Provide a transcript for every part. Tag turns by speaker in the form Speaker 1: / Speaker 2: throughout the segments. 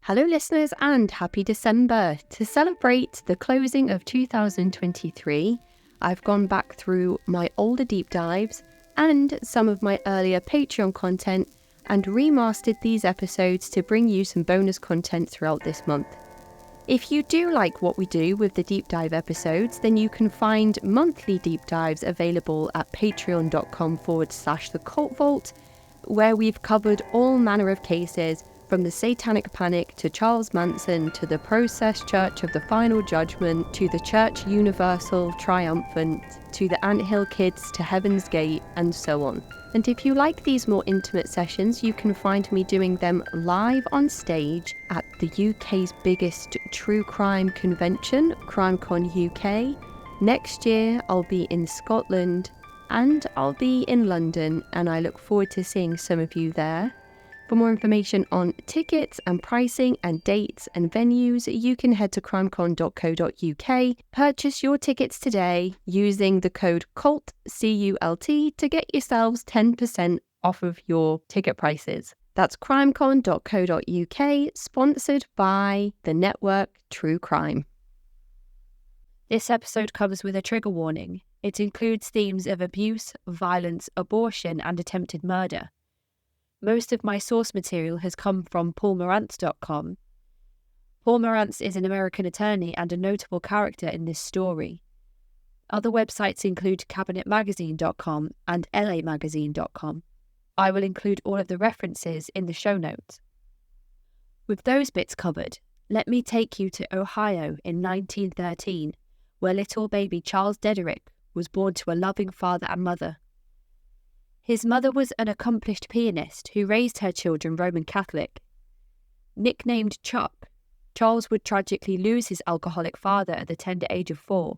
Speaker 1: Hello listeners and happy December. To celebrate the closing of 2023, I've gone back through my older deep dives and some of my earlier Patreon content and remastered these episodes to bring you some bonus content throughout this month. If you do like what we do with the deep dive episodes, then you can find monthly deep dives available at patreon.com/the cult vault, where we've covered all manner of cases from the Satanic Panic to Charles Manson to the Process Church of the Final Judgment to the Church Universal Triumphant to the Anthill Kids to Heaven's Gate and so on. And if you like these more intimate sessions, you can find me doing them live on stage at the UK's biggest true crime convention, CrimeCon UK. Next year I'll be in Scotland and I'll be in London, and I look forward to seeing some of you there. For more information on tickets and pricing and dates and venues, you can head to crimecon.co.uk. Purchase your tickets today using the code CULT, C-U-L-T, to get yourselves 10% off of your ticket prices. That's crimecon.co.uk, sponsored by the network True Crime. This episode comes with a trigger warning. It includes themes of abuse, violence, abortion, and attempted murder. Most of my source material has come from prounounced.com. Paul Morantz is an American attorney and a notable character in this story. Other websites include cabinetmagazine.com and lamagazine.com. I will include all of the references in the show notes. With those bits covered, let me take you to Ohio in 1913, where little baby Charles ded-erich was born to a loving father and mother. His mother was an accomplished pianist who raised her children Roman Catholic. Nicknamed Chuck, Charles would tragically lose his alcoholic father at the tender age of 4.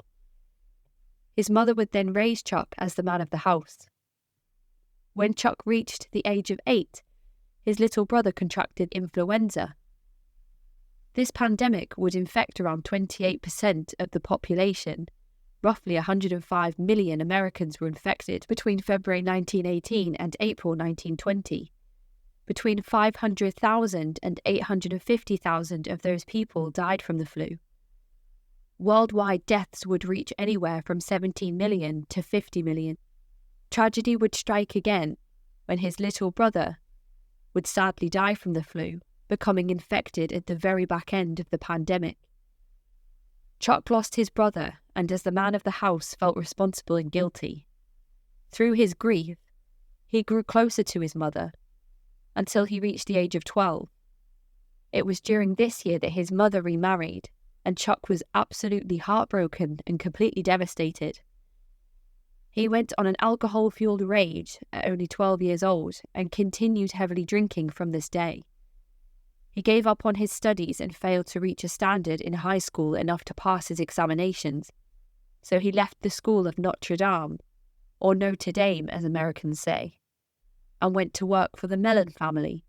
Speaker 1: His mother would then raise Chuck as the man of the house. When Chuck reached the age of 8, his little brother contracted influenza. This pandemic would infect around 28% of the population. Roughly 105 million Americans were infected between February 1918 and April 1920. Between 500,000 and 850,000 of those people died from the flu. Worldwide deaths would reach anywhere from 17 million to 50 million. Tragedy would strike again when his little brother would sadly die from the flu, becoming infected at the very back end of the pandemic. Chuck lost his brother, and as the man of the house felt responsible and guilty. Through his grief, he grew closer to his mother, until he reached the age of 12. It was during this year that his mother remarried, and Chuck was absolutely heartbroken and completely devastated. He went on an alcohol-fueled rage at only 12 years old, and continued heavily drinking from this day. He gave up on his studies and failed to reach a standard in high school enough to pass his examinations, so he left the school of Notre Dame, or Notre Dame as Americans say, and went to work for the Mellon family.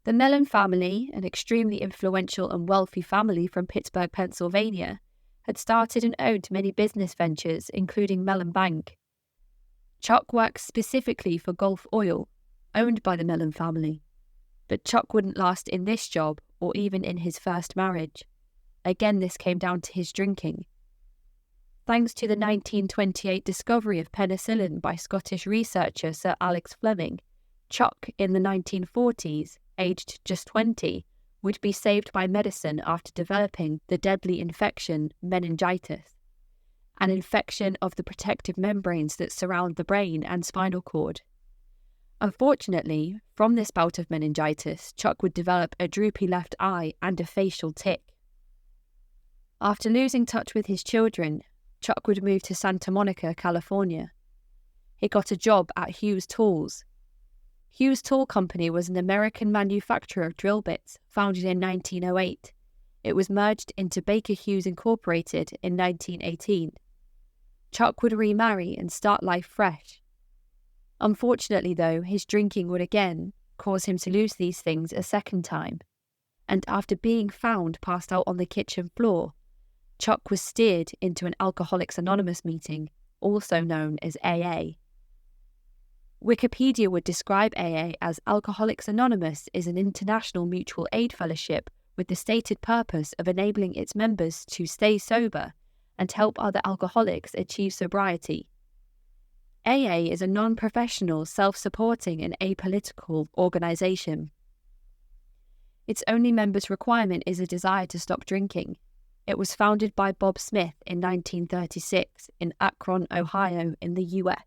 Speaker 1: The Mellon family, an extremely influential and wealthy family from Pittsburgh, Pennsylvania, had started and owned many business ventures, including Mellon Bank. Chuck worked specifically for Gulf Oil, owned by the Mellon family. But Chuck wouldn't last in this job or even in his first marriage. Again, this came down to his drinking. Thanks to the 1928 discovery of penicillin by Scottish researcher Sir Alex Fleming, Chuck in the 1940s, aged just 20, would be saved by medicine after developing the deadly infection meningitis, an infection of the protective membranes that surround the brain and spinal cord. Unfortunately, from this bout of meningitis, Chuck would develop a droopy left eye and a facial tic. After losing touch with his children, Chuck would move to Santa Monica, California. He got a job at Hughes Tools. Hughes Tool Company was an American manufacturer of drill bits, founded in 1908. It was merged into Baker Hughes Incorporated in 1918. Chuck would remarry and start life fresh. Unfortunately, though, his drinking would again cause him to lose these things a second time, and after being found passed out on the kitchen floor, Chuck was steered into an Alcoholics Anonymous meeting, also known as AA.
Speaker 2: Wikipedia would describe AA as Alcoholics Anonymous is an international mutual aid fellowship with the stated purpose of enabling its members to stay sober and help other alcoholics achieve sobriety. AA is a non-professional, self-supporting and apolitical organisation. Its only members' requirement is a desire to stop drinking. It was founded by Bob Smith in 1936 in Akron, Ohio, in the US.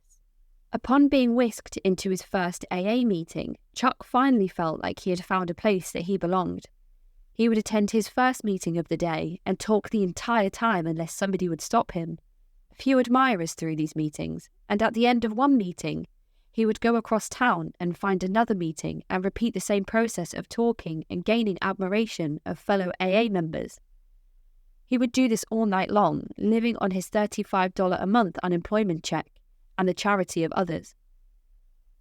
Speaker 2: Upon being whisked into his first AA meeting, Chuck finally felt like he had found a place that he belonged. He would attend his first meeting of the day and talk the entire time unless somebody would stop him. Few admirers through these meetings, and at the end of one meeting, he would go across town and find another meeting and repeat the same process of talking and gaining admiration of fellow AA members. He would do this all night long, living on his $35 a month unemployment check and the charity of others.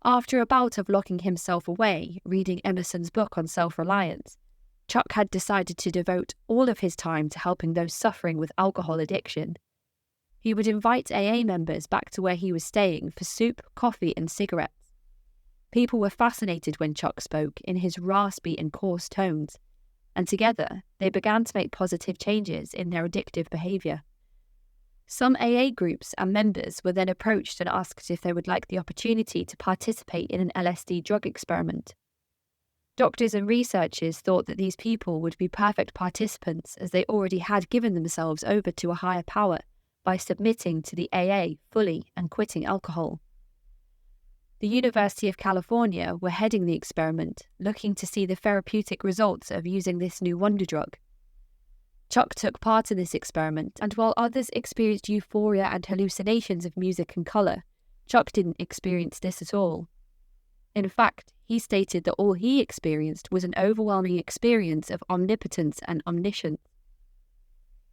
Speaker 2: After a bout of locking himself away, reading Emerson's book on self-reliance, Chuck had decided to devote all of his time to helping those suffering with alcohol addiction. He would invite AA members back to where he was staying for soup, coffee, and cigarettes. People were fascinated when Chuck spoke in his raspy and coarse tones, and together they began to make positive changes in their addictive behaviour. Some AA groups and members were then approached and asked if they would like the opportunity to participate in an LSD drug experiment. Doctors and researchers thought that these people would be perfect participants as they already had given themselves over to a higher power by submitting to the AA fully and quitting alcohol. The University of California were heading the experiment, looking to see the therapeutic results of using this new wonder drug. Chuck took part in this experiment, and while others experienced euphoria and hallucinations of music and colour, Chuck didn't experience this at all. In fact, he stated that all he experienced was an overwhelming experience of omnipotence and omniscience.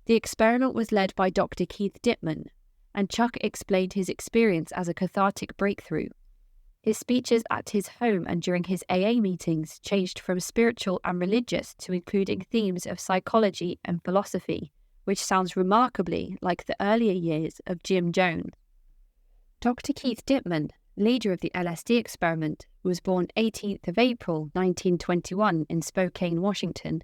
Speaker 2: The experiment was led by Dr. Keith Dittman, and Chuck explained his experience as a cathartic breakthrough. His speeches at his home and during his AA meetings changed from spiritual and religious to including themes of psychology and philosophy, which sounds remarkably like the earlier years of Jim Jones. Dr. Keith Dittman, leader of the LSD experiment, was born 18th of April 1921 in Spokane, Washington.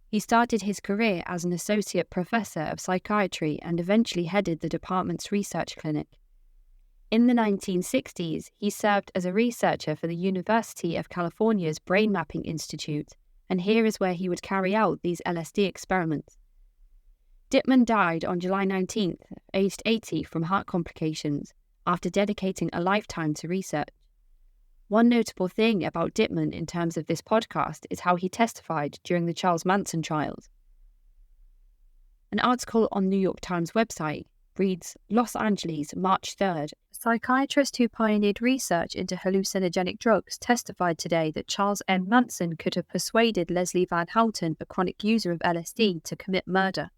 Speaker 2: He started his career as an associate professor of psychiatry and eventually headed the department's research clinic. In the 1960s, he served as a researcher for the University of California's Brain Mapping Institute, and here is where he would carry out these LSD experiments. Dittman died on July 19th, aged 80, from heart complications, after dedicating a lifetime to research. One notable thing about Dittman in terms of this podcast is how he testified during the Charles Manson trials. An article on New York Times website reads, Los Angeles, March 3rd. A psychiatrist who pioneered research into hallucinogenic drugs testified today that Charles M. Manson could have persuaded Leslie Van Houten, a chronic user of LSD, to commit murder.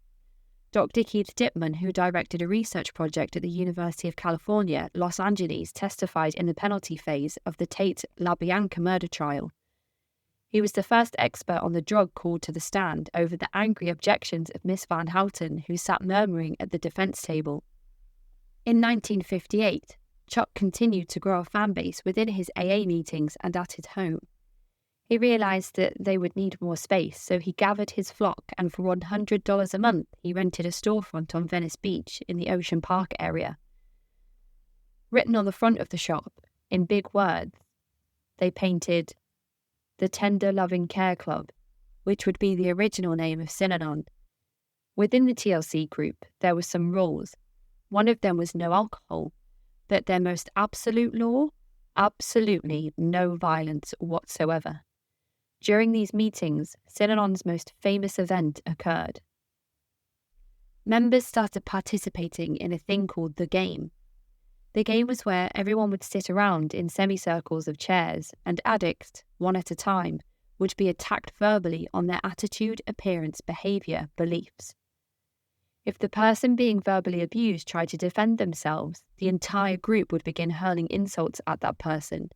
Speaker 2: Dr. Keith Dittman, who directed a research project at the University of California, Los Angeles, testified in the penalty phase of the Tate LaBianca murder trial. He was the first expert on the drug called to the stand over the angry objections of Miss Van Houten, who sat murmuring at the defense table. In 1958, Chuck continued to grow a fan base within his AA meetings and at his home. He realised that they would need more space, so he gathered his flock, and for $100 a month, he rented a storefront on Venice Beach in the Ocean Park area. Written on the front of the shop, in big words, they painted, "The Tender Loving Care Club," which would be the original name of Synanon. Within the TLC group, there were some rules. One of them was no alcohol, but their most absolute law? Absolutely no violence whatsoever. During these meetings, Synanon's most famous event occurred. Members started participating in a thing called the game. The game was where everyone would sit around in semicircles of chairs, and addicts, one at a time, would be attacked verbally on their attitude, appearance, behaviour, beliefs. If the person being verbally abused tried to defend themselves, the entire group would begin hurling insults at that person.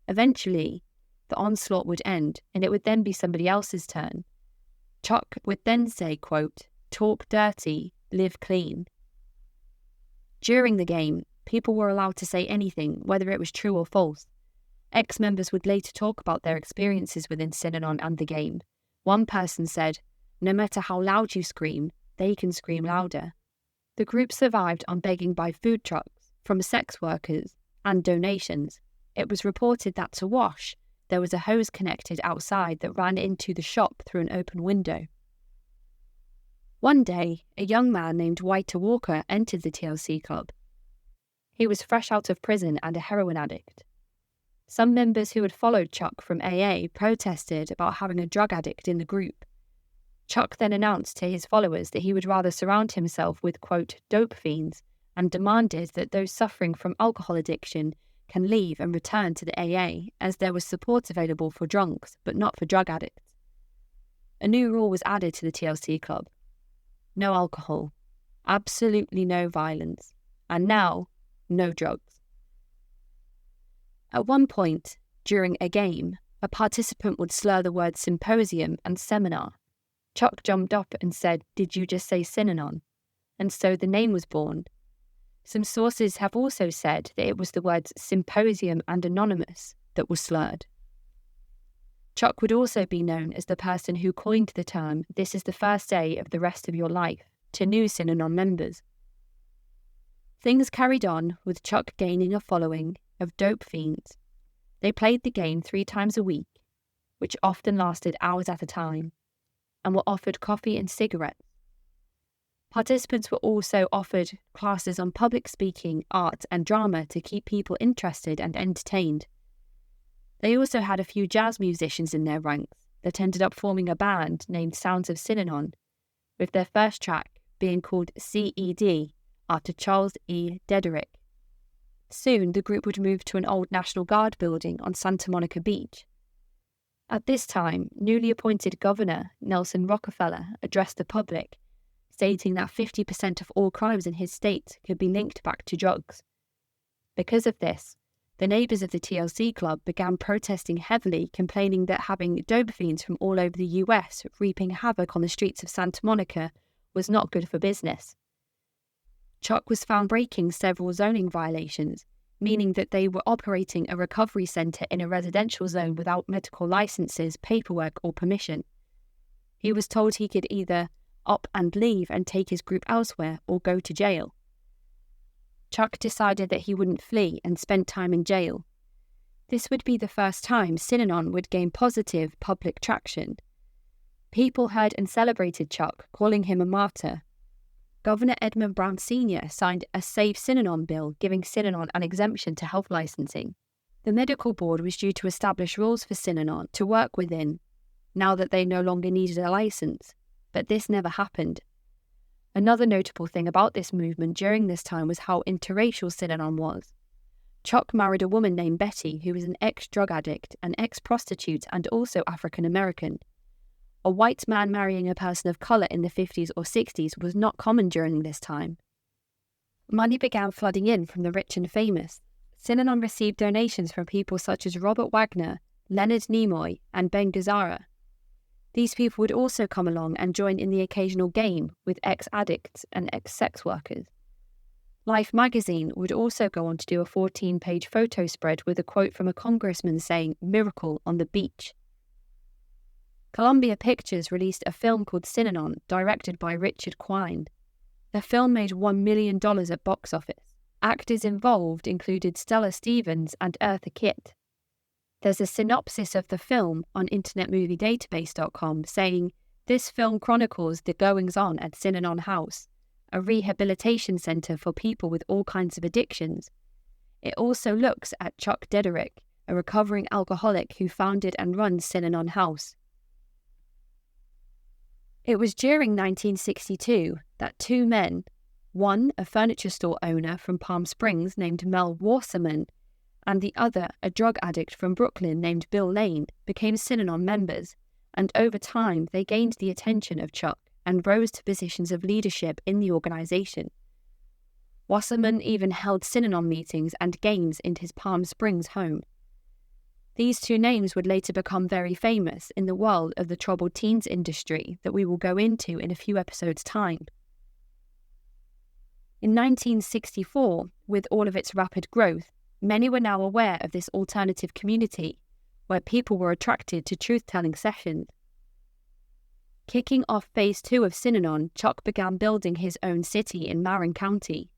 Speaker 2: Eventually, the onslaught would end, and it would then be somebody else's turn. Chuck would then say, quote, "Talk dirty, live clean." During the game, people were allowed to say anything, whether it was true or false. Ex-members would later talk about their experiences within Synanon and the game. One person said, "No matter how loud you scream, they can scream louder." The group survived on begging by food trucks, from sex workers, and donations. It was reported that to wash, there was a hose connected outside that ran into the shop through an open window. One day, a young man named Whiter Walker entered the TLC club. He was fresh out of prison and a heroin addict. Some members who had followed Chuck from AA protested about having a drug addict in the group. Chuck then announced to his followers that he would rather surround himself with, quote, dope fiends, and demanded that those suffering from alcohol addiction can leave and return to the AA, as there was support available for drunks, but not for drug addicts. A new rule was added to the TLC club. No alcohol, absolutely no violence, and now, no drugs. At one point, during a game, a participant would slur the words symposium and seminar. Chuck jumped up and said, "Did you just say Synanon?" And so the name was born. Some sources have also said that it was the words symposium and anonymous that were slurred. Chuck would also be known as the person who coined the term, "This is the first day of the rest of your life," to new Synanon members. Things carried on with Chuck gaining a following of dope fiends. They played the game 3 times a week, which often lasted hours at a time, and were offered coffee and cigarettes. Participants were also offered classes on public speaking, art, and drama to keep people interested and entertained. They also had a few jazz musicians in their ranks that ended up forming a band named Sounds of Synanon, with their first track being called CED after Charles E. ded-erich. Soon, the group would move to an old National Guard building on Santa Monica Beach. At this time, newly appointed Governor Nelson Rockefeller addressed the public, stating that 50% of all crimes in his state could be linked back to drugs. Because of this, the neighbours of the TLC club began protesting heavily, complaining that having dope fiends from all over the US reaping havoc on the streets of Santa Monica was not good for business. Chuck was found breaking several zoning violations, meaning that they were operating a recovery centre in a residential zone without medical licences, paperwork or permission. He was told he could either up and leave and take his group elsewhere or go to jail. Chuck decided that he wouldn't flee and spent time in jail. This would be the first time Synanon would gain positive public traction. People heard and celebrated Chuck, calling him a martyr. Governor Edmund Brown Sr. signed a Save Synanon bill giving Synanon an exemption to health licensing. The medical board was due to establish rules for Synanon to work within, now that they no longer needed a license, but this never happened. Another notable thing about this movement during this time was how interracial Synanon was. Chuck married a woman named Betty who was an ex-drug addict, an ex-prostitute and also African American. A white man marrying a person of colour in the 50s or 60s was not common during this time. Money began flooding in from the rich and famous. Synanon received donations from people such as Robert Wagner, Leonard Nimoy and Ben Gazzara. These people would also come along and join in the occasional game with ex-addicts and ex-sex workers. Life magazine would also go on to do a 14-page photo spread with a quote from a congressman saying, "Miracle on the beach." Columbia Pictures released a film called Synanon, directed by Richard Quine. The film made $1 million at box office. Actors involved included Stella Stevens and Eartha Kitt. There's a synopsis of the film on internetmoviedatabase.com saying, "This film chronicles the goings-on at Synanon House, a rehabilitation centre for people with all kinds of addictions. It also looks at Chuck ded-erich, a recovering alcoholic who founded and runs Synanon House." It was during 1962 that 2 men, one a furniture store owner from Palm Springs named Mel Wasserman, and the other a drug addict from Brooklyn named Bill Lane, became Synanon members, and over time they gained the attention of Chuck and rose to positions of leadership in the organisation. Wasserman even held Synanon meetings and games in his Palm Springs home. These 2 names would later become very famous in the world of the troubled teens industry that we will go into in a few episodes' time. In 1964, with all of its rapid growth, many were now aware of this alternative community where people were attracted to truth-telling sessions. Kicking off Phase 2 of Synanon, Chuck began building his own city in Marin County.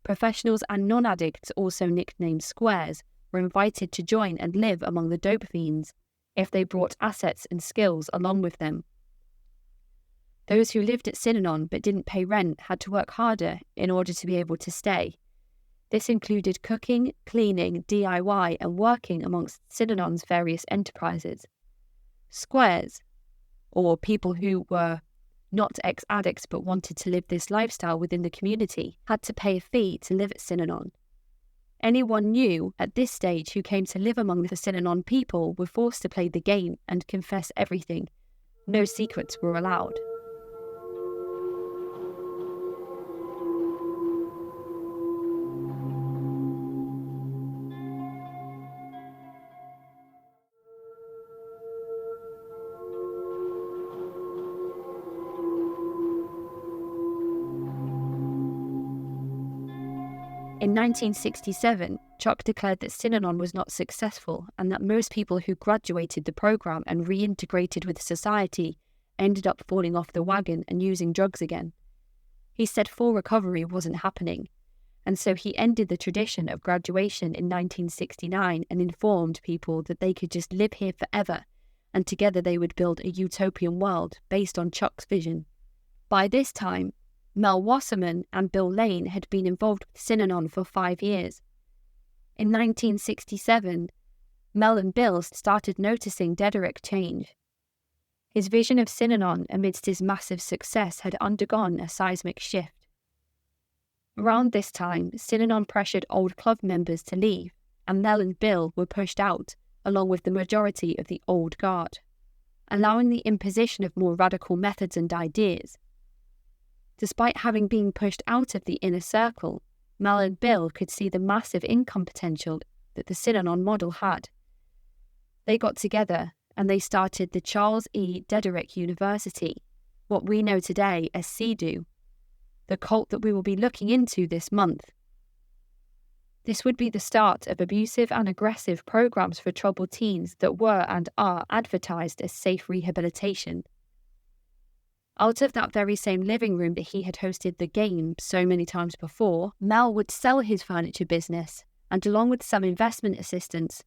Speaker 2: Professionals and non-addicts, also nicknamed squares, were invited to join and live among the dope fiends if they brought assets and skills along with them. Those who lived at Synanon but didn't pay rent had to work harder in order to be able to stay. This included cooking, cleaning, DIY, and working amongst Synanon's various enterprises. Squares, or people who were not ex-addicts but wanted to live this lifestyle within the community, had to pay a fee to live at Synanon. Anyone new at this stage who came to live among the Synanon people were forced to play the game and confess everything. No secrets were allowed. In 1967, Chuck declared that Synanon was not successful and that most people who graduated the program and reintegrated with society ended up falling off the wagon and using drugs again. He said full recovery wasn't happening, and so he ended the tradition of graduation in 1969 and informed people that they could just live here forever, and together they would build a utopian world based on Chuck's vision. By this time, Mel Wasserman and Bill Lane had been involved with Synanon for 5 years. In 1967, Mel and Bill started noticing ded-erich change. His vision of Synanon amidst his massive success had undergone a seismic shift. Around this time, Synanon pressured old club members to leave, and Mel and Bill were pushed out, along with the majority of the old guard, allowing the imposition of more radical methods and ideas. Despite having been pushed out of the inner circle, Mel and Bill could see the massive income potential that the Synanon model had. They got together and they started the Charles E. Ded-erich University, what we know today as CEDU, the cult that we will be looking into this month. This would be the start of abusive and aggressive programs for troubled teens that were and are advertised as safe rehabilitation. Out of that very same living room that he had hosted the game so many times before, Mel would sell his furniture business and, along with some investment assistants,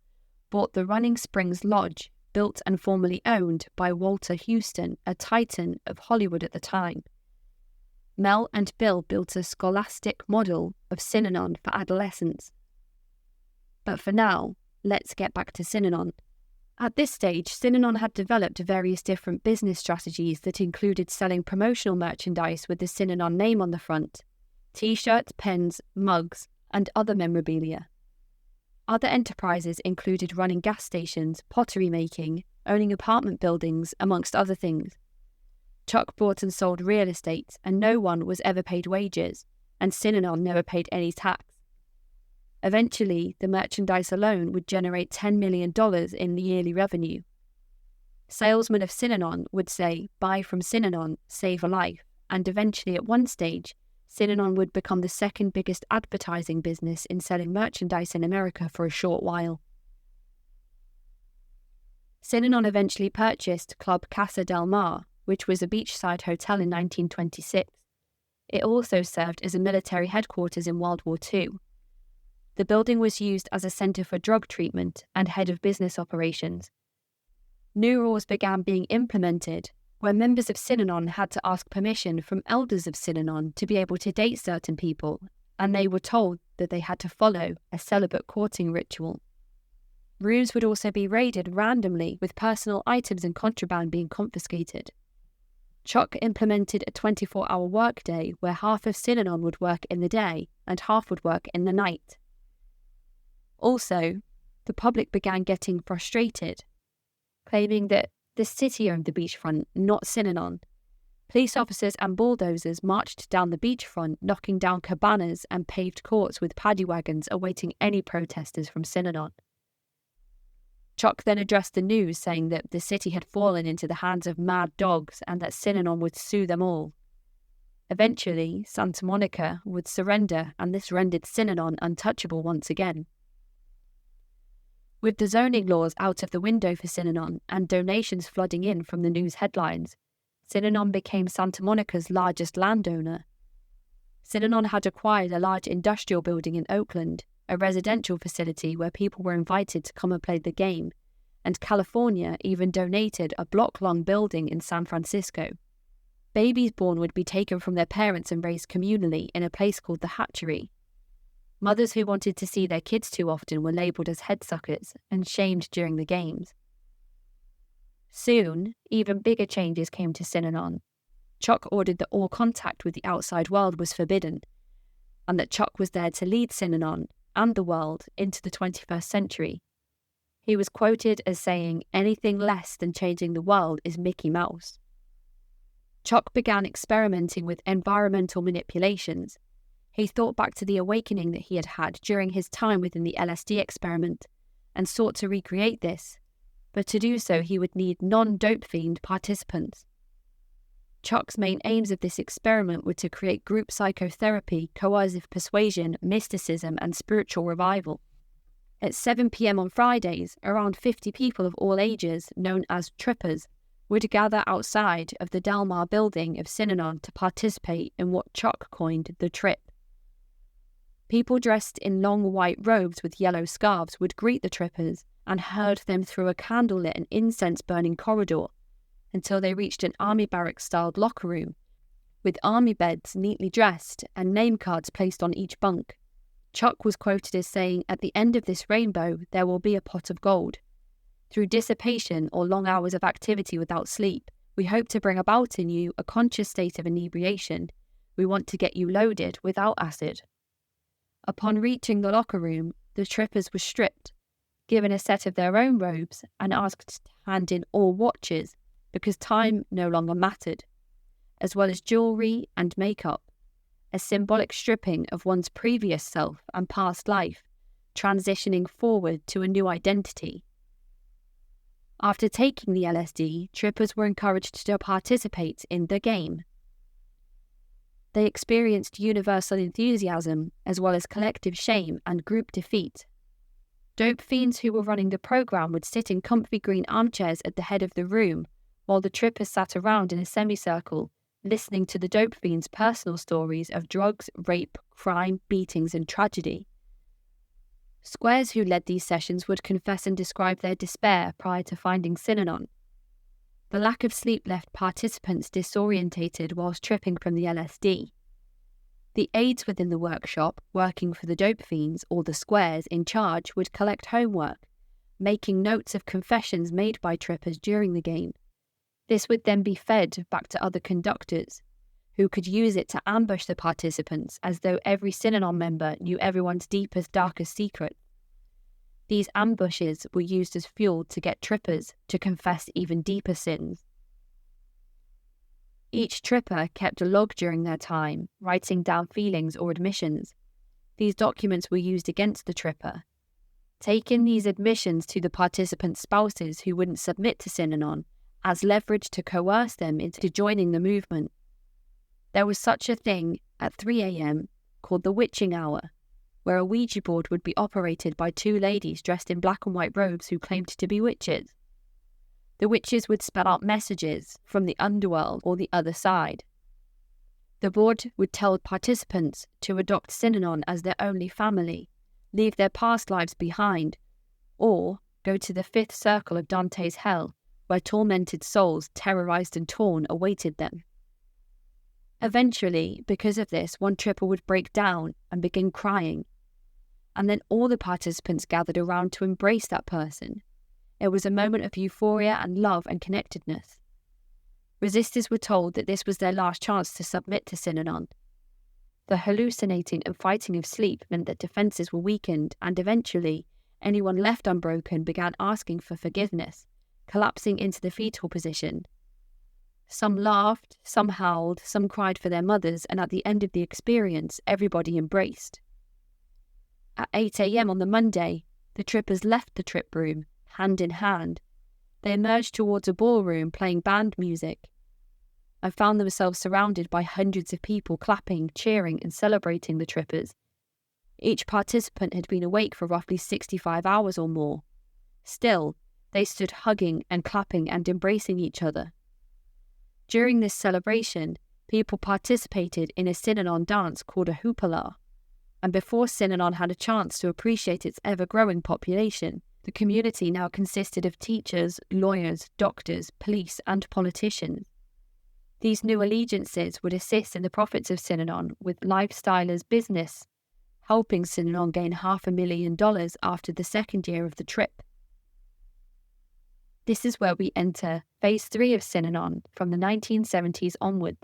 Speaker 2: bought the Running Springs Lodge, built and formerly owned by Walter Houston, a titan of Hollywood at the time. Mel and Bill built a scholastic model of Synanon for adolescents. But for now, let's get back to Synanon. At this stage, Synanon had developed various different business strategies that included selling promotional merchandise with the Synanon name on the front, t-shirts, pens, mugs, and other memorabilia. Other enterprises included running gas stations, pottery making, owning apartment buildings, amongst other things. Chuck bought and sold real estate, and no one was ever paid wages, and Synanon never paid any tax. Eventually, the merchandise alone would generate $10 million in yearly revenue. Salesmen of Synanon would say, "Buy from Synanon, save a life," and eventually at one stage, Synanon would become the second biggest advertising business in selling merchandise in America for a short while. Synanon eventually purchased Club Casa del Mar, which was a beachside hotel in 1926. It also served as a military headquarters in World War II. The building was used as a centre for drug treatment and head of business operations. New rules began being implemented, where members of Synanon had to ask permission from elders of Synanon to be able to date certain people, and they were told that they had to follow a celibate courting ritual. Rooms would also be raided randomly, with personal items and contraband being confiscated. Chuck implemented a 24-hour workday where half of Synanon would work in the day and half would work in the night. Also, the public began getting frustrated, claiming that the city owned the beachfront, not Synanon. Police officers and bulldozers marched down the beachfront, knocking down cabanas and paved courts with paddy wagons awaiting any protesters from Synanon. Chuck then addressed the news, saying that the city had fallen into the hands of mad dogs and that Synanon would sue them all. Eventually, Santa Monica would surrender, and this rendered Synanon untouchable once again. With the zoning laws out of the window for Synanon and donations flooding in from the news headlines, Synanon became Santa Monica's largest landowner. Synanon had acquired a large industrial building in Oakland, a residential facility where people were invited to come and play the game, and California even donated a block-long building in San Francisco. Babies born would be taken from their parents and raised communally in a place called the hatchery. Mothers who wanted to see their kids too often were labelled as headsuckers and shamed during the games. Soon, even bigger changes came to Synanon. Chuck ordered that all contact with the outside world was forbidden, and that Chuck was there to lead Synanon and the world into the 21st century. He was quoted as saying, "Anything less than changing the world is Mickey Mouse." Chuck began experimenting with environmental manipulations. He thought back to the awakening that he had had during his time within the LSD experiment and sought to recreate this, but to do so he would need non-dope fiend participants. Chuck's main aims of this experiment were to create group psychotherapy, coercive persuasion, mysticism, and spiritual revival. At 7 p.m. on Fridays, around 50 people of all ages, known as trippers, would gather outside of the Del Mar building of Synanon to participate in what Chuck coined the trip. People dressed in long white robes with yellow scarves would greet the trippers and herd them through a candlelit and incense-burning corridor until they reached an army barrack-styled locker room, with army beds neatly dressed and name cards placed on each bunk. Chuck was quoted as saying, "At the end of this rainbow, there will be a pot of gold. Through dissipation or long hours of activity without sleep, we hope to bring about in you a conscious state of inebriation. We want to get you loaded without acid." Upon reaching the locker room, the trippers were stripped, given a set of their own robes, and asked to hand in all watches, because time no longer mattered, as well as jewellery and makeup, a symbolic stripping of one's previous self and past life, transitioning forward to a new identity. After taking the LSD, trippers were encouraged to participate in the game. They experienced universal enthusiasm, as well as collective shame and group defeat. Dope fiends who were running the program would sit in comfy green armchairs at the head of the room, while the trippers sat around in a semicircle, listening to the dope fiends' personal stories of drugs, rape, crime, beatings, and tragedy. Squares who led these sessions would confess and describe their despair prior to finding Synanon. The lack of sleep left participants disorientated whilst tripping from the LSD. The aides within the workshop, working for the dope fiends or the squares in charge, would collect homework, making notes of confessions made by trippers during the game. This would then be fed back to other conductors, who could use it to ambush the participants as though every Synanon member knew everyone's deepest, darkest secret. These ambushes were used as fuel to get trippers to confess even deeper sins. Each tripper kept a log during their time, writing down feelings or admissions. These documents were used against the tripper. Take in these admissions to the participants' spouses who wouldn't submit to Synanon as leverage to coerce them into joining the movement. There was such a thing at 3 a.m. called the witching hour, where a Ouija board would be operated by two ladies dressed in black and white robes who claimed to be witches. The witches would spell out messages from the underworld or the other side. The board would tell participants to adopt Synanon as their only family, leave their past lives behind, or go to the fifth circle of Dante's hell, where tormented souls, terrorized and torn, awaited them. Eventually, because of this, one tripper would break down and begin crying, and then all the participants gathered around to embrace that person. It was a moment of euphoria and love and connectedness. Resistors were told that this was their last chance to submit to Synanon. The hallucinating and fighting of sleep meant that defences were weakened, and eventually, anyone left unbroken began asking for forgiveness, collapsing into the fetal position. Some laughed, some howled, some cried for their mothers, and at the end of the experience, everybody embraced. At 8 a.m. on the Monday, the trippers left the trip room, hand in hand. They emerged towards a ballroom playing band music. and found themselves surrounded by hundreds of people clapping, cheering, and celebrating the trippers. Each participant had been awake for roughly 65 hours or more. Still, they stood hugging and clapping and embracing each other. During this celebration, people participated in a Synanon dance called a hoopla, and before Synanon had a chance to appreciate its ever-growing population, the community now consisted of teachers, lawyers, doctors, police, and politicians. These new allegiances would assist in the profits of Synanon, with Lifestyler's business helping Synanon gain $500,000 after the second year of the trip. This is where we enter Phase 3 of Synanon from the 1970s onwards.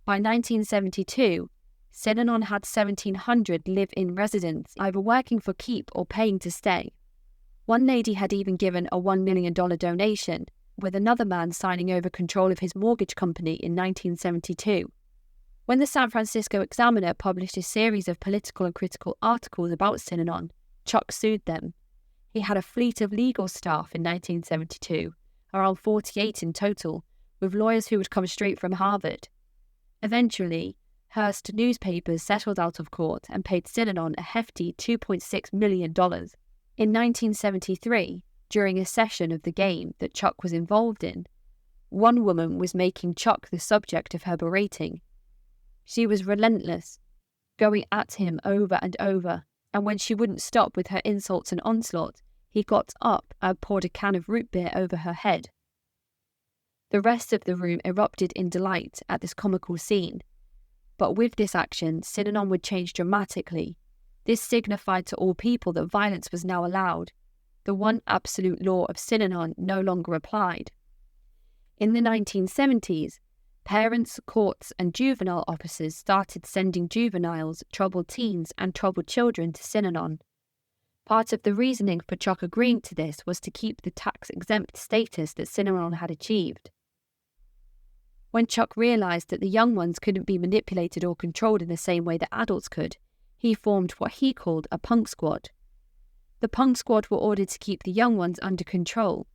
Speaker 2: By 1972, Synanon had 1,700 live-in residents, either working for keep or paying to stay. One lady had even given a $1 million donation, with another man signing over control of his mortgage company in 1972. When the San Francisco Examiner published a series of political and critical articles about Synanon, Chuck sued them. He had a fleet of legal staff in 1972, around 48 in total, with lawyers who would come straight from Harvard. Eventually, Hearst newspapers settled out of court and paid Synanon a hefty $2.6 million. In 1973, during a session of the game that Chuck was involved in, one woman was making Chuck the subject of her berating. She was relentless, going at him over and over, and when she wouldn't stop with her insults and onslaught, he got up and poured a can of root beer over her head. The rest of the room erupted in delight at this comical scene. But with this action, Synanon would change dramatically. This signified to all people that violence was now allowed. The one absolute law of Synanon no longer applied. In the 1970s, parents, courts, and juvenile officers started sending juveniles, troubled teens, and troubled children to Synanon. Part of the reasoning for Chuck agreeing to this was to keep the tax-exempt status that Synanon had achieved. When Chuck realised that the young ones couldn't be manipulated or controlled in the same way that adults could, he formed what he called a punk squad. The punk squad were ordered to keep the young ones under control.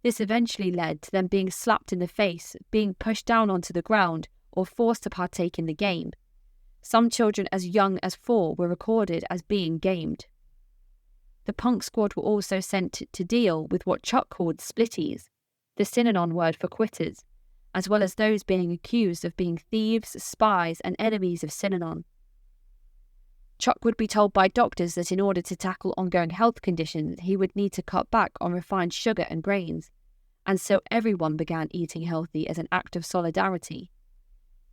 Speaker 2: This eventually led to them being slapped in the face, being pushed down onto the ground, or forced to partake in the game. Some children as young as 4 were recorded as being gamed. The punk squad were also sent to deal with what Chuck called splitties, the Synanon word for quitters, as well as those being accused of being thieves, spies, and enemies of Synanon. Chuck would be told by doctors that in order to tackle ongoing health conditions, he would need to cut back on refined sugar and grains, and so everyone began eating healthy as an act of solidarity.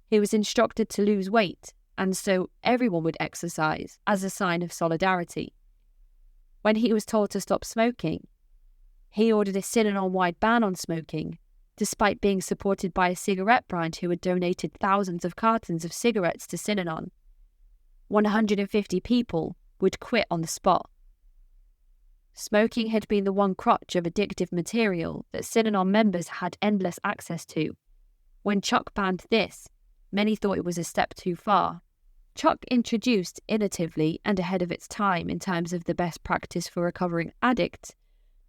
Speaker 2: He was instructed to lose weight, and so everyone would exercise as a sign of solidarity. When he was told to stop smoking, he ordered a Synanon-wide ban on smoking, despite being supported by a cigarette brand who had donated thousands of cartons of cigarettes to Synanon. 150 people would quit on the spot. Smoking had been the one crutch of addictive material that Synanon members had endless access to. When Chuck banned this, many thought it was a step too far. Chuck introduced, innovatively and ahead of its time in terms of the best practice for recovering addicts,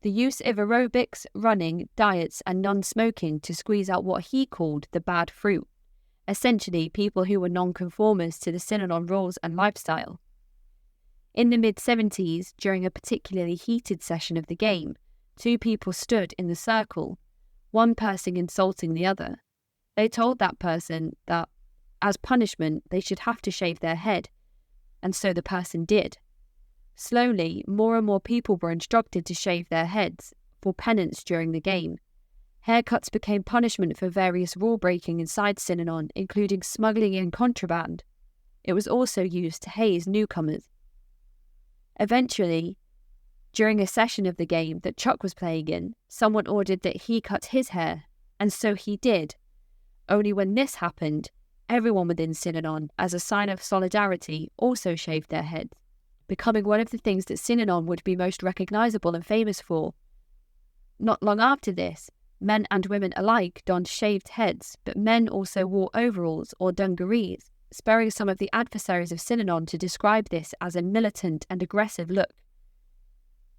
Speaker 2: the use of aerobics, running, diets, and non-smoking to squeeze out what he called the bad fruit. Essentially, people who were non-conformists to the Synanon rules and lifestyle. In the mid-70s, during a particularly heated session of the game, 2 people stood in the circle, one person insulting the other. They told that person that, as punishment, they should have to shave their head, and so the person did. Slowly, more and more people were instructed to shave their heads for penance during the game. Haircuts became punishment for various rule-breaking inside Synanon, including smuggling in contraband. It was also used to haze newcomers. Eventually, during a session of the game that Chuck was playing in, someone ordered that he cut his hair, and so he did. Only when this happened, everyone within Synanon, as a sign of solidarity, also shaved their heads, becoming one of the things that Synanon would be most recognisable and famous for. Not long after this, men and women alike donned shaved heads, but men also wore overalls or dungarees, spurring some of the adversaries of Synanon to describe this as a militant and aggressive look.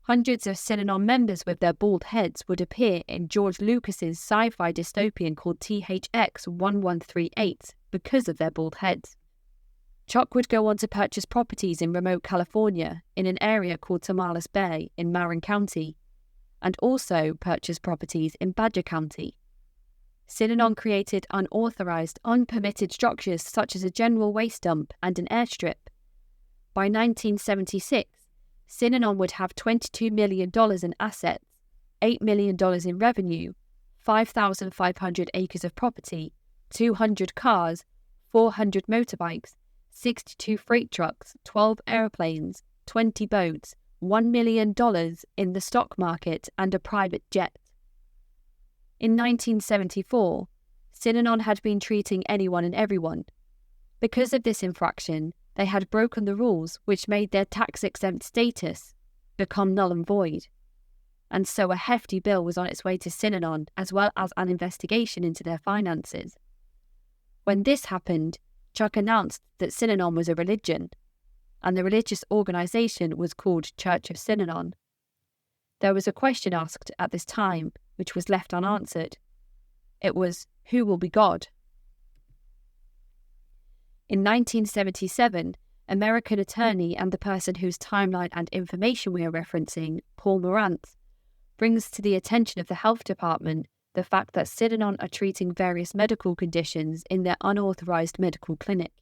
Speaker 2: Hundreds of Synanon members with their bald heads would appear in George Lucas's sci-fi dystopian called THX 1138 because of their bald heads. Chuck would go on to purchase properties in remote California in an area called Tomales Bay in Marin County, and also purchase properties in Badger County. Synanon created unauthorized, unpermitted structures such as a general waste dump and an airstrip. By 1976, Synanon would have $22 million in assets, $8 million in revenue, 5,500 acres of property, 200 cars, 400 motorbikes, 62 freight trucks, 12 airplanes, 20 boats, $1 million in the stock market, and a private jet. In 1974, Synanon had been treating anyone and everyone. Because of this infraction, they had broken the rules which made their tax-exempt status become null and void. And so a hefty bill was on its way to Synanon, as well as an investigation into their finances. When this happened, Chuck announced that Synanon was a religion, and the religious organisation was called Church of Synanon. There was a question asked at this time, which was left unanswered. It was, who will be God? In 1977, American attorney and the person whose timeline and information we are referencing, Paul Morantz, brings to the attention of the health department the fact that Synanon are treating various medical conditions in their unauthorized medical clinic.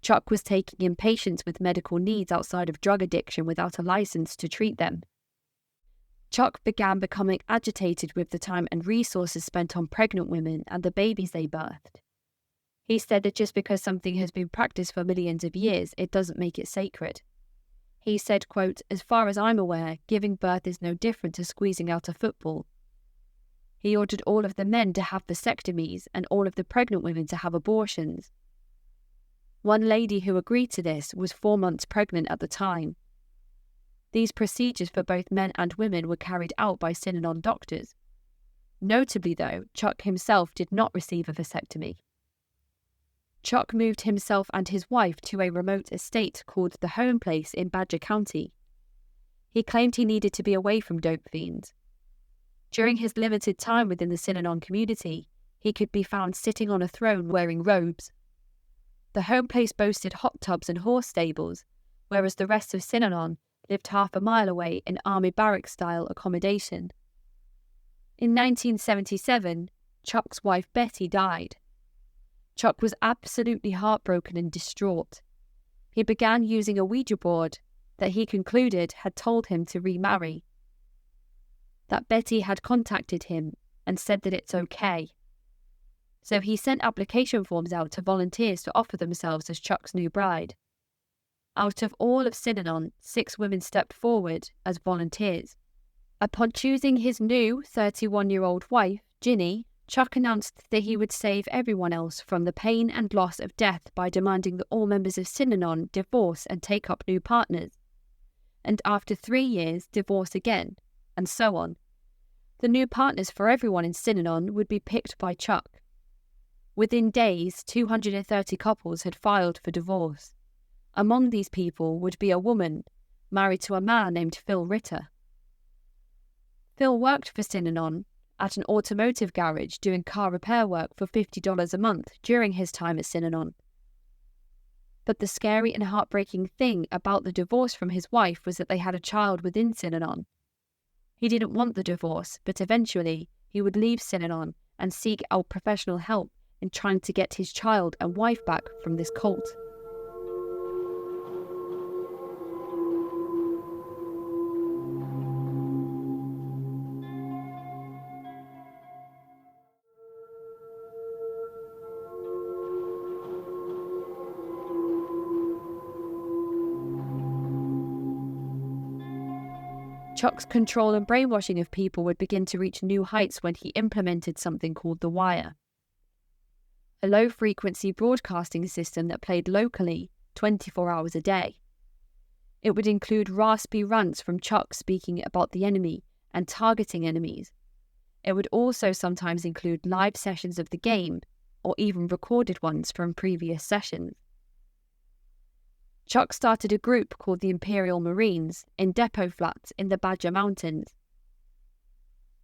Speaker 2: Chuck was taking in patients with medical needs outside of drug addiction without a license to treat them. Chuck began becoming agitated with the time and resources spent on pregnant women and the babies they birthed. He said that just because something has been practiced for millions of years, it doesn't make it sacred. He said, quote, "As far as I'm aware, giving birth is no different to squeezing out a football." He ordered all of the men to have vasectomies and all of the pregnant women to have abortions. One lady who agreed to this was 4 months pregnant at the time. These procedures for both men and women were carried out by Synanon doctors. Notably though, Chuck himself did not receive a vasectomy. Chuck moved himself and his wife to a remote estate called the Home Place in Badger County. He claimed he needed to be away from dope fiends. During his limited time within the Synanon community, he could be found sitting on a throne wearing robes. The Home Place boasted hot tubs and horse stables, whereas the rest of Synanon lived half a mile away in army barrack-style accommodation. In 1977, Chuck's wife Betty died. Chuck was absolutely heartbroken and distraught. He began using a Ouija board that he concluded had told him to remarry. That Betty had contacted him and said that it's okay. So he sent application forms out to volunteers to offer themselves as Chuck's new bride. Out of all of Synanon, 6 women stepped forward as volunteers. Upon choosing his new 31-year-old wife, Ginny, Chuck announced that he would save everyone else from the pain and loss of death by demanding that all members of Synanon divorce and take up new partners. And after 3 years, divorce again, and so on. The new partners for everyone in Synanon would be picked by Chuck. Within days, 230 couples had filed for divorce. Among these people would be a woman married to a man named Phil Ritter. Phil worked for Synanon at an automotive garage doing car repair work for $50 a month during his time at Synanon. But the scary and heartbreaking thing about the divorce from his wife was that they had a child within Synanon. He didn't want the divorce, but eventually he would leave Synanon and seek out professional help in trying to get his child and wife back from this cult. Chuck's control and brainwashing of people would begin to reach new heights when he implemented something called the Wire, a low-frequency broadcasting system that played locally 24 hours a day. It would include raspy rants from Chuck speaking about the enemy and targeting enemies. It would also sometimes include live sessions of the game, or even recorded ones from previous sessions. Chuck started a group called the Imperial Marines in depot flats in the Badger Mountains.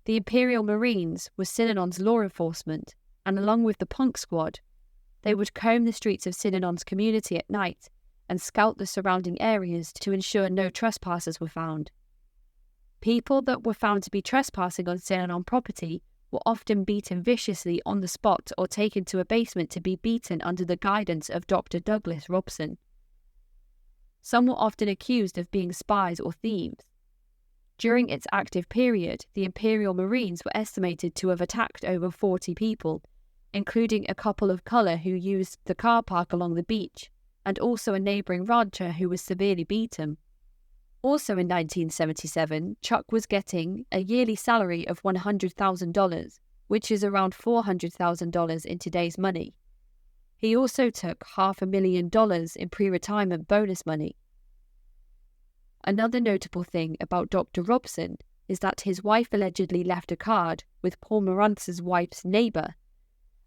Speaker 2: The Imperial Marines were Synanon's law enforcement, and along with the punk squad, they would comb the streets of Synanon's community at night and scout the surrounding areas to ensure no trespassers were found. People that were found to be trespassing on Synanon property were often beaten viciously on the spot or taken to a basement to be beaten under the guidance of Dr. Douglas Robson. Some were often accused of being spies or thieves. During its active period, the Imperial Marines were estimated to have attacked over 40 people, including a couple of colour who used the car park along the beach, and also a neighbouring rancher who was severely beaten. Also in 1977, Chuck was getting a yearly salary of $100,000, which is around $400,000 in today's money. He also took $500,000 in pre-retirement bonus money. Another notable thing about Dr. Robson is that his wife allegedly left a card with Paul Morantz's wife's neighbour,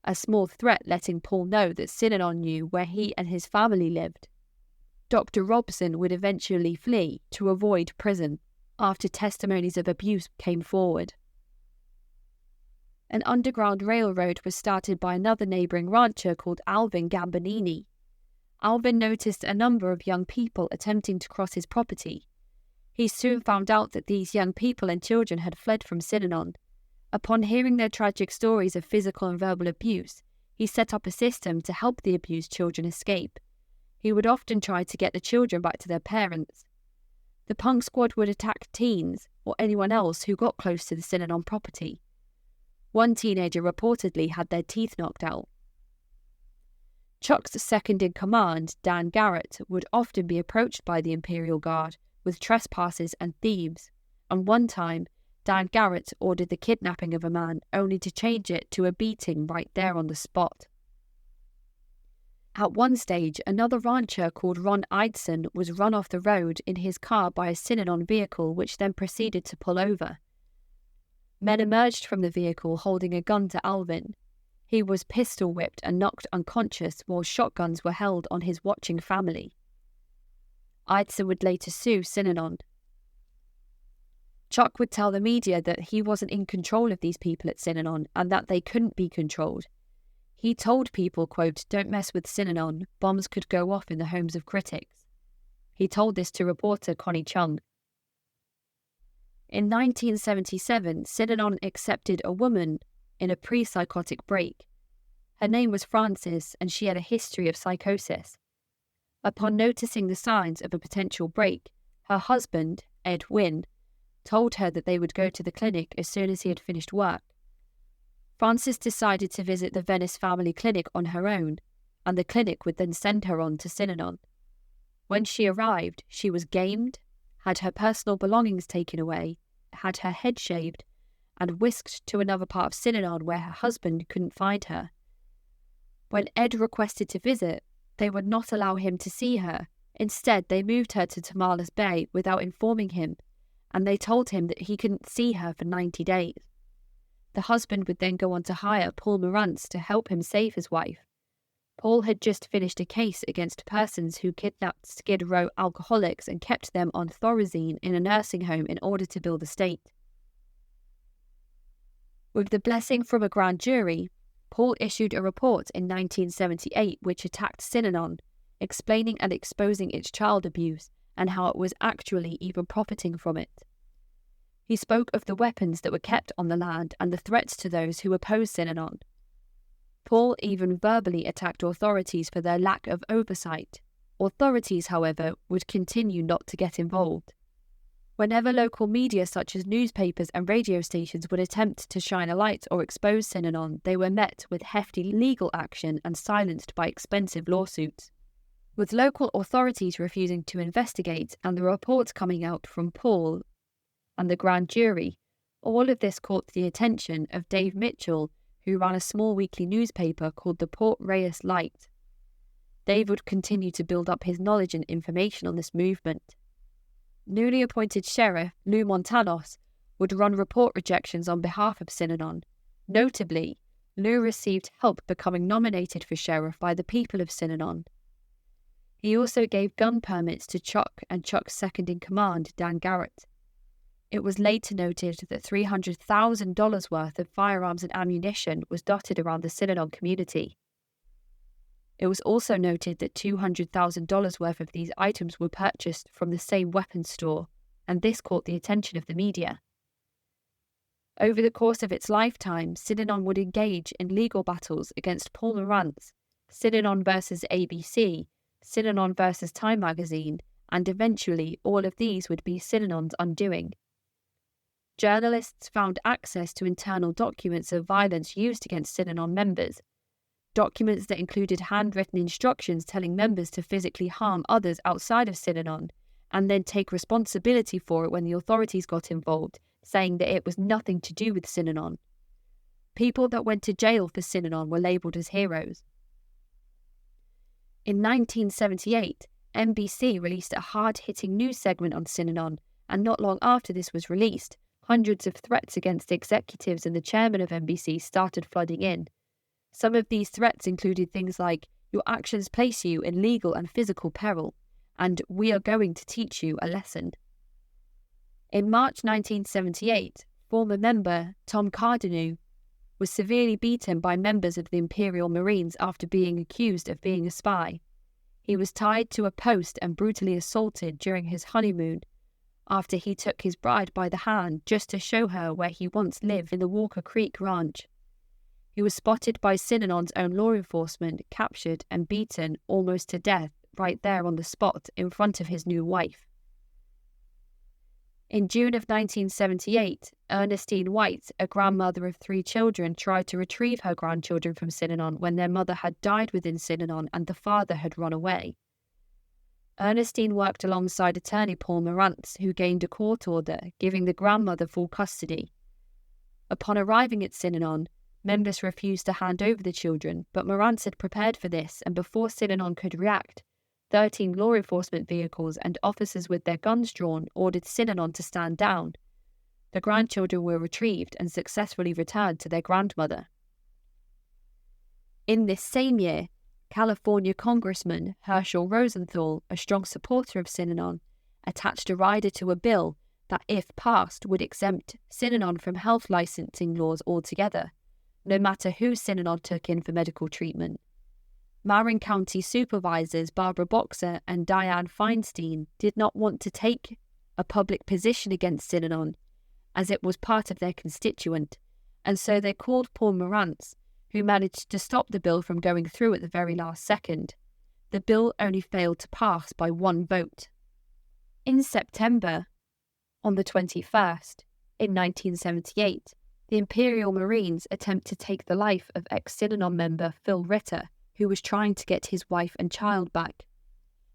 Speaker 2: a small threat letting Paul know that Synanon knew where he and his family lived. Dr. Robson would eventually flee to avoid prison after testimonies of abuse came forward. An underground railroad was started by another neighbouring rancher called Alvin Gambonini. Alvin noticed a number of young people attempting to cross his property. He soon found out that these young people and children had fled from Synanon. Upon hearing their tragic stories of physical and verbal abuse, he set up a system to help the abused children escape. He would often try to get the children back to their parents. The punk squad would attack teens or anyone else who got close to the Synanon property. One teenager reportedly had their teeth knocked out. Chuck's second-in-command, Dan Garrett, would often be approached by the Imperial Guard with trespassers and thieves, and one time, Dan Garrett ordered the kidnapping of a man only to change it to a beating right there on the spot. At one stage, another rancher called Ron Eidson was run off the road in his car by a Synanon vehicle which then proceeded to pull over. Men emerged from the vehicle holding a gun to Alvin. He was pistol whipped and knocked unconscious while shotguns were held on his watching family. Eidson would later sue Synanon. Chuck would tell the media that he wasn't in control of these people at Synanon and that they couldn't be controlled. He told people, quote, "Don't mess with Synanon, bombs could go off in the homes of critics." He told this to reporter Connie Chung. In 1977, Synanon accepted a woman in a pre-psychotic break. Her name was Frances, and she had a history of psychosis. Upon noticing the signs of a potential break, her husband, Ed Wynn, told her that they would go to the clinic as soon as he had finished work. Frances decided to visit the Venice family clinic on her own, and the clinic would then send her on to Synanon. When she arrived, she was gamed, had her personal belongings taken away, had her head shaved, and whisked to another part of Synanon where her husband couldn't find her. When Ed requested to visit, they would not allow him to see her. Instead, they moved her to Tomales Bay without informing him, and they told him that he couldn't see her for 90 days. The husband would then go on to hire Paul Morantz to help him save his wife. Paul had just finished a case against persons who kidnapped Skid Row alcoholics and kept them on Thorazine in a nursing home in order to build a state. With the blessing from a grand jury, Paul issued a report in 1978 which attacked Synanon, explaining and exposing its child abuse and how it was actually even profiting from it. He spoke of the weapons that were kept on the land and the threats to those who opposed Synanon. Paul even verbally attacked authorities for their lack of oversight. Authorities, however, would continue not to get involved. Whenever local media such as newspapers and radio stations would attempt to shine a light or expose Synanon, they were met with hefty legal action and silenced by expensive lawsuits. With local authorities refusing to investigate and the reports coming out from Paul and the grand jury, all of this caught the attention of Dave Mitchell, who ran a small weekly newspaper called the Port Reyes Light. Dave would continue to build up his knowledge and information on this movement. Newly appointed sheriff Lou Montanos would run report rejections on behalf of Synanon. Notably, Lou received help becoming nominated for sheriff by the people of Synanon. He also gave gun permits to Chuck and Chuck's second-in-command, Dan Garrett. It was later noted that $300,000 worth of firearms and ammunition was dotted around the Synanon community. It was also noted that $200,000 worth of these items were purchased from the same weapons store, and this caught the attention of the media. Over the course of its lifetime, Synanon would engage in legal battles against Paul Morantz, Synanon versus ABC, Synanon versus Time magazine, and eventually all of these would be Synanon's undoing. Journalists found access to internal documents of violence used against Synanon members, documents that included handwritten instructions telling members to physically harm others outside of Synanon, and then take responsibility for it when the authorities got involved, saying that it was nothing to do with Synanon. People that went to jail for Synanon were labelled as heroes. In 1978, NBC released a hard-hitting news segment on Synanon, and not long after this was released, hundreds of threats against executives and the chairman of NBC started flooding in. Some of these threats included things like, "Your actions place you in legal and physical peril," and "We are going to teach you a lesson." In March 1978, former member Tom Cardeneau was severely beaten by members of the Imperial Marines after being accused of being a spy. He was tied to a post and brutally assaulted during his honeymoon after he took his bride by the hand just to show her where he once lived in the Walker Creek Ranch. He was spotted by Synanon's own law enforcement, captured and beaten almost to death right there on the spot in front of his new wife. In June of 1978, Ernestine White, a grandmother of 3 children, tried to retrieve her grandchildren from Synanon when their mother had died within Synanon and the father had run away. Ernestine worked alongside attorney Paul Morantz, who gained a court order giving the grandmother full custody. Upon arriving at Synanon, members refused to hand over the children, but Morantz had prepared for this, and before Synanon could react, 13 law enforcement vehicles and officers with their guns drawn ordered Synanon to stand down. The grandchildren were retrieved and successfully returned to their grandmother. In this same year, California Congressman Herschel Rosenthal, a strong supporter of Synanon, attached a rider to a bill that, if passed, would exempt Synanon from health licensing laws altogether, no matter who Synanon took in for medical treatment. Marin County supervisors Barbara Boxer and Diane Feinstein did not want to take a public position against Synanon, as it was part of their constituent, and so they called Paul Morantz, who managed to stop the bill from going through at the very last second. The bill only failed to pass by 1 vote. In September, on the 21st, in 1978, the Imperial Marines attempt to take the life of ex-Synanon member Phil Ritter, who was trying to get his wife and child back.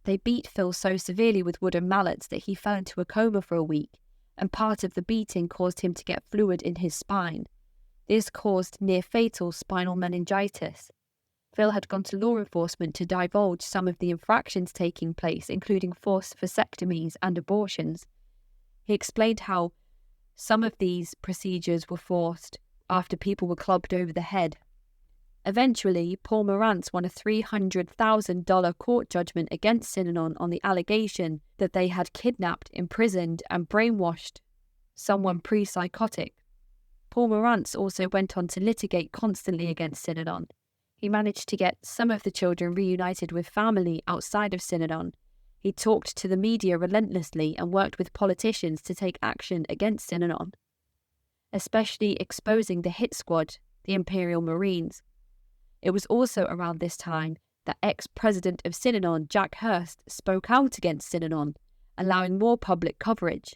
Speaker 2: They beat Phil so severely with wooden mallets that he fell into a coma for a week, and part of the beating caused him to get fluid in his spine. This caused near-fatal spinal meningitis. Phil had gone to law enforcement to divulge some of the infractions taking place, including forced vasectomies and abortions. He explained how some of these procedures were forced after people were clubbed over the head. Eventually, Paul Morantz won a $300,000 court judgment against Synanon on the allegation that they had kidnapped, imprisoned, and brainwashed someone pre-psychotic. Paul Morantz also went on to litigate constantly against Synanon. He managed to get some of the children reunited with family outside of Synanon. He talked to the media relentlessly and worked with politicians to take action against Synanon, especially exposing the hit squad, the Imperial Marines. It was also around this time that ex-president of Synanon, Jack Hurst, spoke out against Synanon, allowing more public coverage.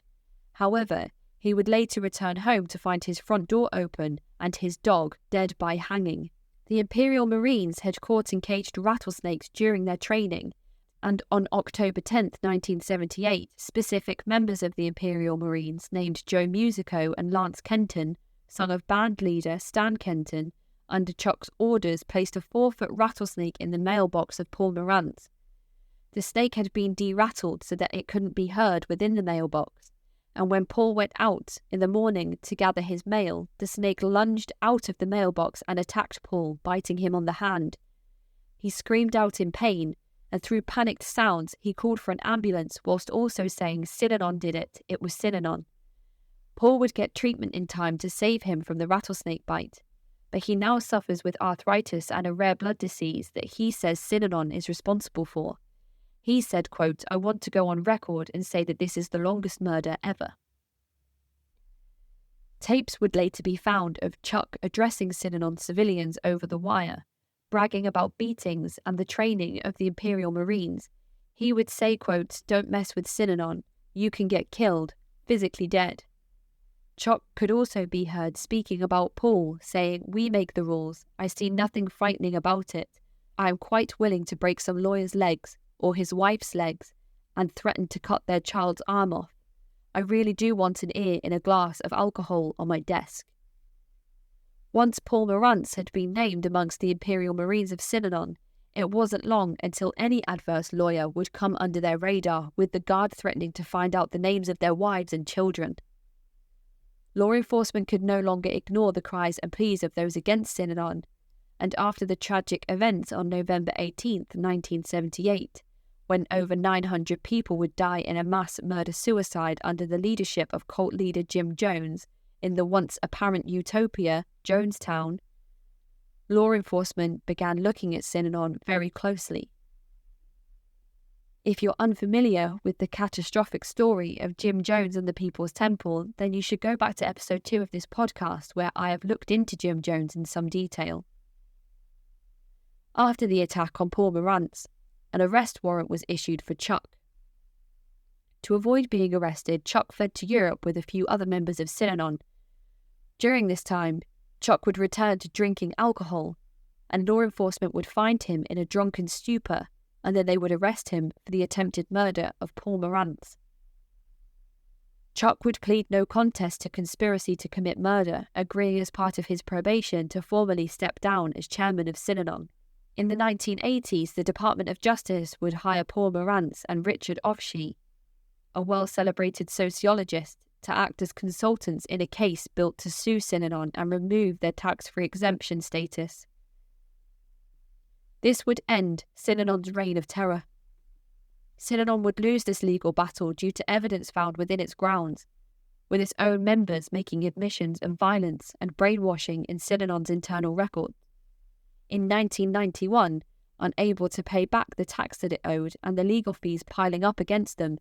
Speaker 2: However, he would later return home to find his front door open and his dog dead by hanging. The Imperial Marines had caught and caged rattlesnakes during their training, and on October 10, 1978, specific members of the Imperial Marines named Joe Musico and Lance Kenton, son of band leader Stan Kenton, under Chuck's orders placed a 4-foot rattlesnake in the mailbox of Paul Morantz. The snake had been de-rattled so that it couldn't be heard within the mailbox, and when Paul went out in the morning to gather his mail, the snake lunged out of the mailbox and attacked Paul, biting him on the hand. He screamed out in pain, and through panicked sounds he called for an ambulance whilst also saying Synanon did it, it was Synanon. Paul would get treatment in time to save him from the rattlesnake bite, but he now suffers with arthritis and a rare blood disease that he says Synanon is responsible for. He said, quote, "I want to go on record and say that this is the longest murder ever." Tapes would later be found of Chuck addressing Synanon civilians over the wire, bragging about beatings and the training of the Imperial Marines. He would say, quote, "Don't mess with Synanon, you can get killed, physically dead." Chuck could also be heard speaking about Paul, saying, "We make the rules. I see nothing frightening about it. I am quite willing to break some lawyer's legs, or his wife's legs, and threaten to cut their child's arm off. I really do want an ear in a glass of alcohol on my desk." Once Paul Morantz had been named amongst the Imperial Marines of Synanon, it wasn't long until any adverse lawyer would come under their radar, with the guard threatening to find out the names of their wives and children. Law enforcement could no longer ignore the cries and pleas of those against Synanon, and after the tragic events on November 18, 1978, when over 900 people would die in a mass murder-suicide under the leadership of cult leader Jim Jones in the once apparent utopia, Jonestown, law enforcement began looking at Synanon very closely. If you're unfamiliar with the catastrophic story of Jim Jones and the People's Temple, then you should go back to episode 2 of this podcast, where I have looked into Jim Jones in some detail. After the attack on Paul Morantz, an arrest warrant was issued for Chuck. To avoid being arrested, Chuck fled to Europe with a few other members of Synanon. During this time, Chuck would return to drinking alcohol, and law enforcement would find him in a drunken stupor, and then they would arrest him for the attempted murder of Paul Morantz. Chuck would plead no contest to conspiracy to commit murder, agreeing as part of his probation to formally step down as chairman of Synanon. In the 1980s, the Department of Justice would hire Paul Morantz and Richard Ofshie, a well-celebrated sociologist, to act as consultants in a case built to sue Synanon and remove their tax-free exemption status. This would end Synanon's reign of terror. Synanon would lose this legal battle due to evidence found within its grounds, with its own members making admissions of violence and brainwashing in Synanon's internal records. In 1991, unable to pay back the tax that it owed and the legal fees piling up against them,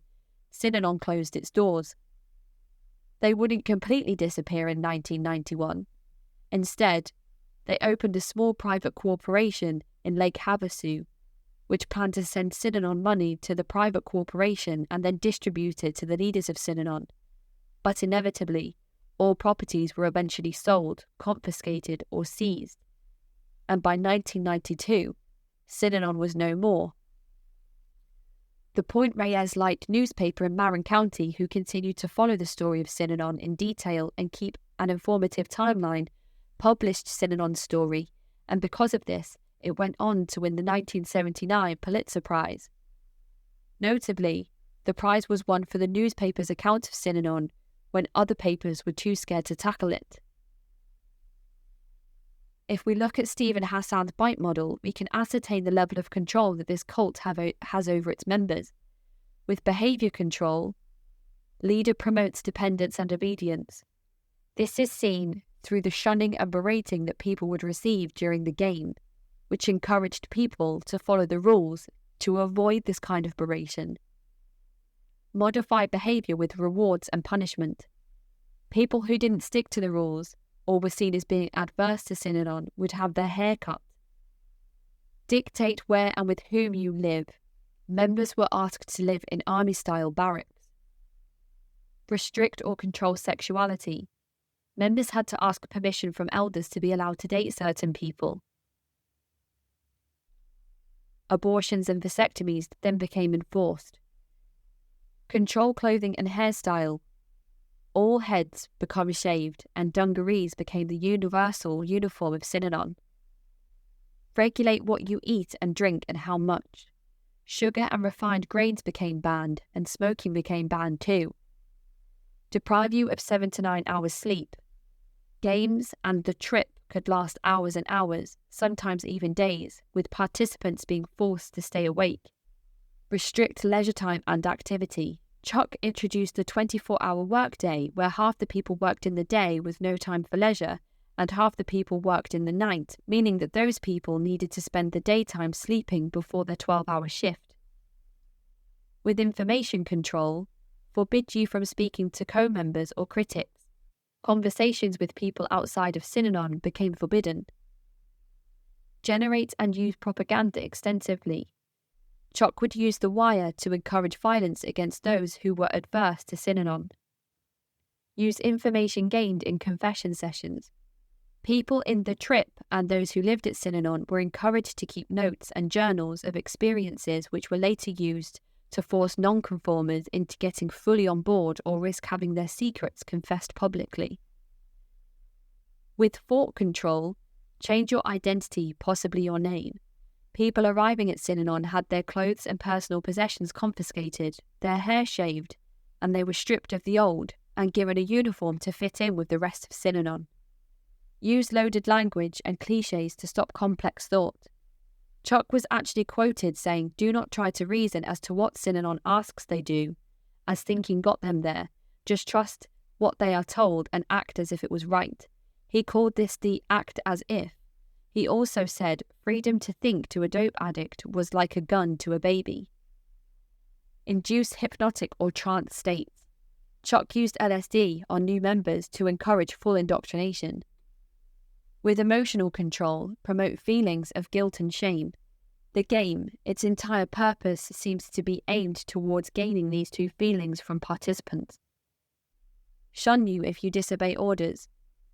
Speaker 2: Synanon closed its doors. They wouldn't completely disappear in 1991. Instead, they opened a small private corporation in Lake Havasu, which planned to send Synanon money to the private corporation and then distribute it to the leaders of Synanon. But inevitably, all properties were eventually sold, confiscated, or seized. And by 1992, Synanon was no more. The Point Reyes Light newspaper in Marin County, who continued to follow the story of Synanon in detail and keep an informative timeline, published Synanon's story, and because of this, it went on to win the 1979 Pulitzer Prize. Notably, the prize was won for the newspaper's account of Synanon when other papers were too scared to tackle it. If we look at Steve and Hassan's bite model, we can ascertain the level of control that this cult has over its members. With behaviour control, leader promotes dependence and obedience. This is seen through the shunning and berating that people would receive during the game, which encouraged people to follow the rules to avoid this kind of beration. Modified behaviour with rewards and punishment. People who didn't stick to the rules or were seen as being adverse to Synanon would have their hair cut. Dictate where and with whom you live. Members were asked to live in army-style barracks. Restrict or control sexuality. Members had to ask permission from elders to be allowed to date certain people. Abortions and vasectomies then became enforced. Control clothing and hairstyle. All heads become shaved, and dungarees became the universal uniform of Synanon. Regulate what you eat and drink and how much. Sugar and refined grains became banned, and smoking became banned too. Deprive you of 7 to 9 hours sleep. Games and the trip could last hours and hours, sometimes even days, with participants being forced to stay awake. Restrict leisure time and activity. Chuck introduced the 24-hour workday, where half the people worked in the day with no time for leisure, and half the people worked in the night, meaning that those people needed to spend the daytime sleeping before their 12-hour shift. With information control, forbid you from speaking to co-members or critics. Conversations with people outside of Synanon became forbidden. Generate and use propaganda extensively. Chuck would use the wire to encourage violence against those who were adverse to Synanon. Use information gained in confession sessions. People in the trip and those who lived at Synanon were encouraged to keep notes and journals of experiences which were later used to force nonconformers into getting fully on board or risk having their secrets confessed publicly. With thought control, change your identity, possibly your name. People arriving at Synanon had their clothes and personal possessions confiscated, their hair shaved, and they were stripped of the old and given a uniform to fit in with the rest of Synanon. Use loaded language and cliches to stop complex thought. Chuck was actually quoted saying, "Do not try to reason as to what Synanon asks they do, as thinking got them there. Just trust what they are told and act as if it was right." He called this the act as if. He also said freedom to think to a dope addict was like a gun to a baby. Induce hypnotic or trance states. Chuck used LSD on new members to encourage full indoctrination. With emotional control, promote feelings of guilt and shame. The game, its entire purpose seems to be aimed towards gaining these two feelings from participants. Shun you if you disobey orders.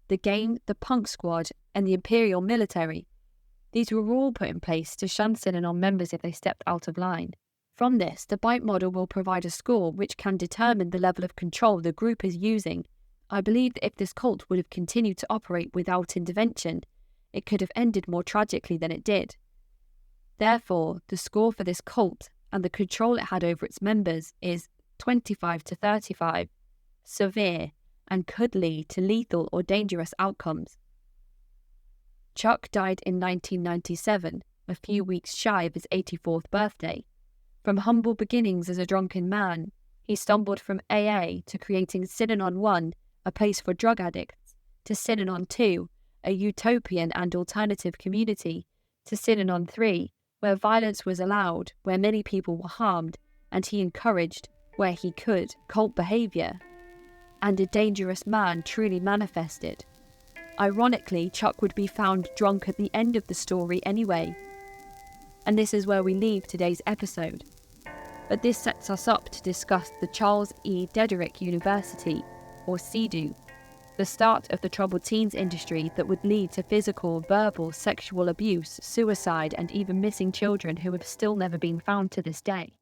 Speaker 2: The game, the punk squad, and the imperial military. These were all put in place to shun Synanon members if they stepped out of line. From this, the bite model will provide a score which can determine the level of control the group is using. I believe that if this cult would have continued to operate without intervention, it could have ended more tragically than it did. Therefore, the score for this cult and the control it had over its members is 25 to 35, severe, and could lead to lethal or dangerous outcomes. Chuck died in 1997, a few weeks shy of his 84th birthday. From humble beginnings as a drunken man, he stumbled from AA to creating Synanon 1, a place for drug addicts, to Synanon 2, a utopian and alternative community, to Synanon 3, where violence was allowed, where many people were harmed, and he encouraged, where he could, cult behaviour, and a dangerous man truly manifested. Ironically, Chuck would be found drunk at the end of the story anyway. And this is where we leave today's episode. But this sets us up to discuss the Charles E. Ded-erich University, or CEDU, the start of the troubled teens industry that would lead to physical, verbal, sexual abuse, suicide, and even missing children who have still never been found to this day.